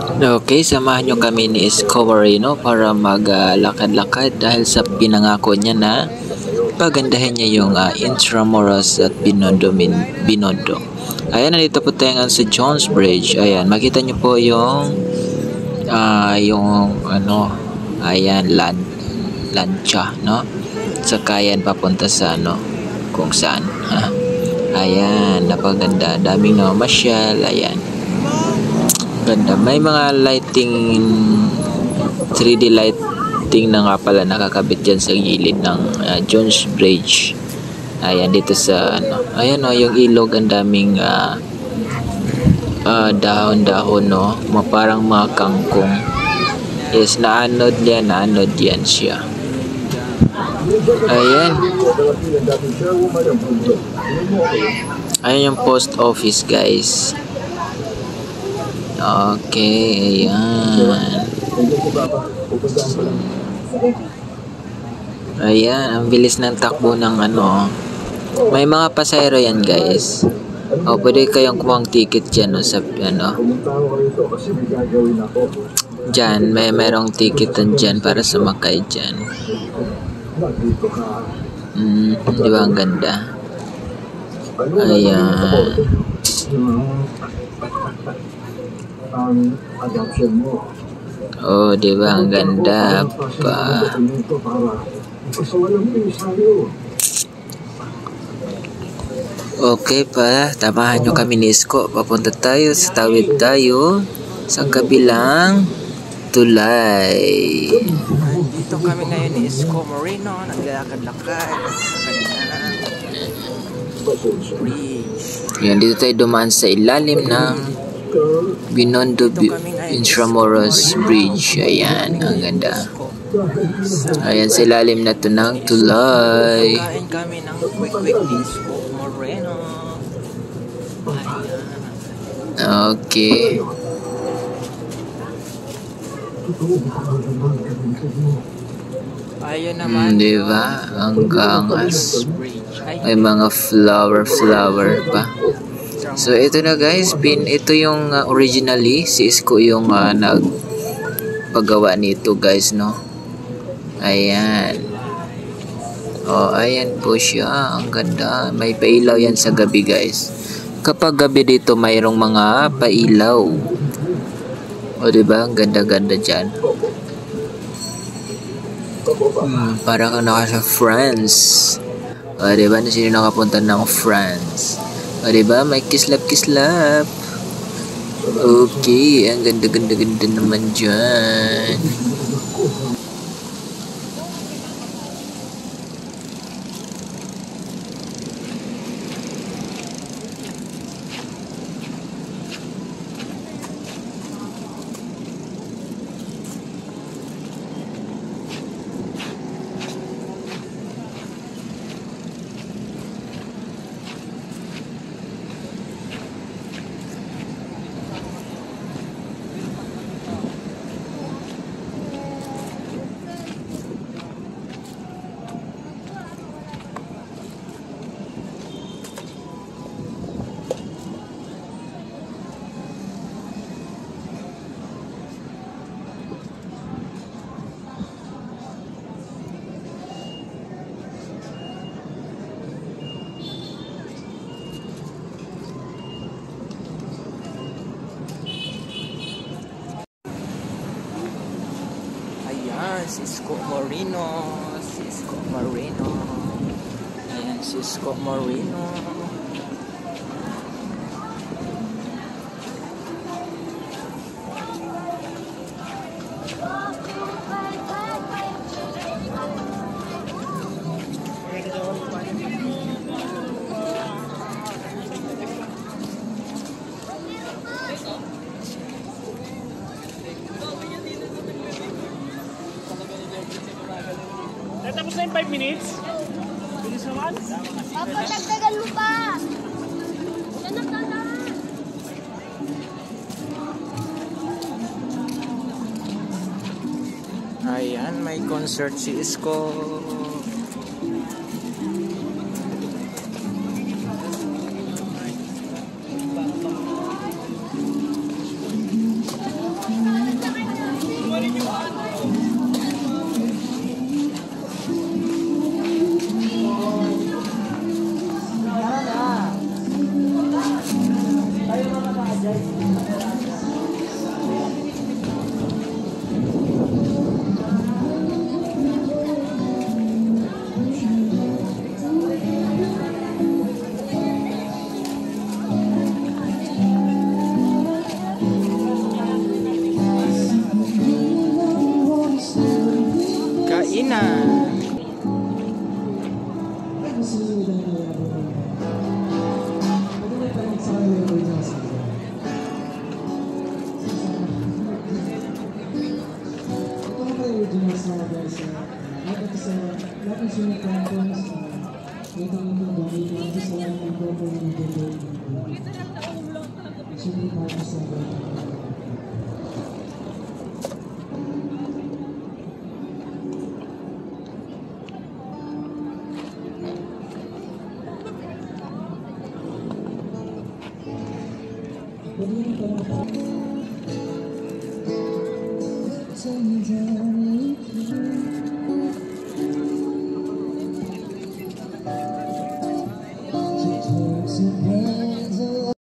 Okay, samahan nyo kami ni Isko Moreno para maglakad-lakad dahil sa pinangako niya na pagandahin niya yung Intramuros at Binondo. Ayan, nandito po tayo sa Jones Bridge. Ayan, makita nyo po yung ayan, lancha, no? Sakayan papunta sa kung saan. Ayan, napaganda. Daming masyal. Ayan. Ganda. May mga lighting, 3D lighting na nga pala nakakabit dyan sa gilid ng Jones Bridge. Ayan, dito sa ayan yung ilog, ang daming dahon-dahon, no? Parang mga kangkong. Yes, naanod yan siya. Ayan. Ayan yung post office, guys. Okay, ayan. Ayan, ang bilis ng takbo ng May mga pasahero yan, guys. Pwede kayong kumuha ng ticket dyan, sa dyan, merong ticketan dyan para sumakay dyan. Di ba ang ganda? Ayan. Di ba ang ganda pa? Okay pa, tamahan nyo kami ni Isko. Papunta tayo, sa tawid tayo sa kabilang tulay. Dito kami ngayon ni Isko Moreno, naglalakad-lakad sa kabilang bridge. Yan, dito tayo dumaan sa ilalim ng Binondo Intramuros Bridge. Ayan, ang ganda. Ayan, sa ilalim na to ng tulay. Kain kami ng quick ni Isko Moreno. Okay. Ayun naman. Diba? Hanggang may mga flower pa. So ito na, guys, ito yung originally si Isko yung nagpagawa nito, guys, no? Ayan. Ayan po siya. Ang ganda. May pailaw yan sa gabi, guys. Kapag gabi dito, mayroong mga pailaw. Diba? Ang ganda-ganda dyan. Para kang naka sa France. Diba? Sino nakapunta ng France? Diba? May kislap. Okay. Ang ganda-ganda naman dyan. Si Isko Moreno. Ayan, si Isko Moreno. Tapos na yung 5 minutes? Bilis naman? Papa, dagdagan mo pa! Yan ang tandaan! Ayan, may concert si Isko. Inasa guys, dapat sa lahat ng sumipangkos, ito gawin natin sa lahat ng grupo ng video. Sumipangkos sa Tell me that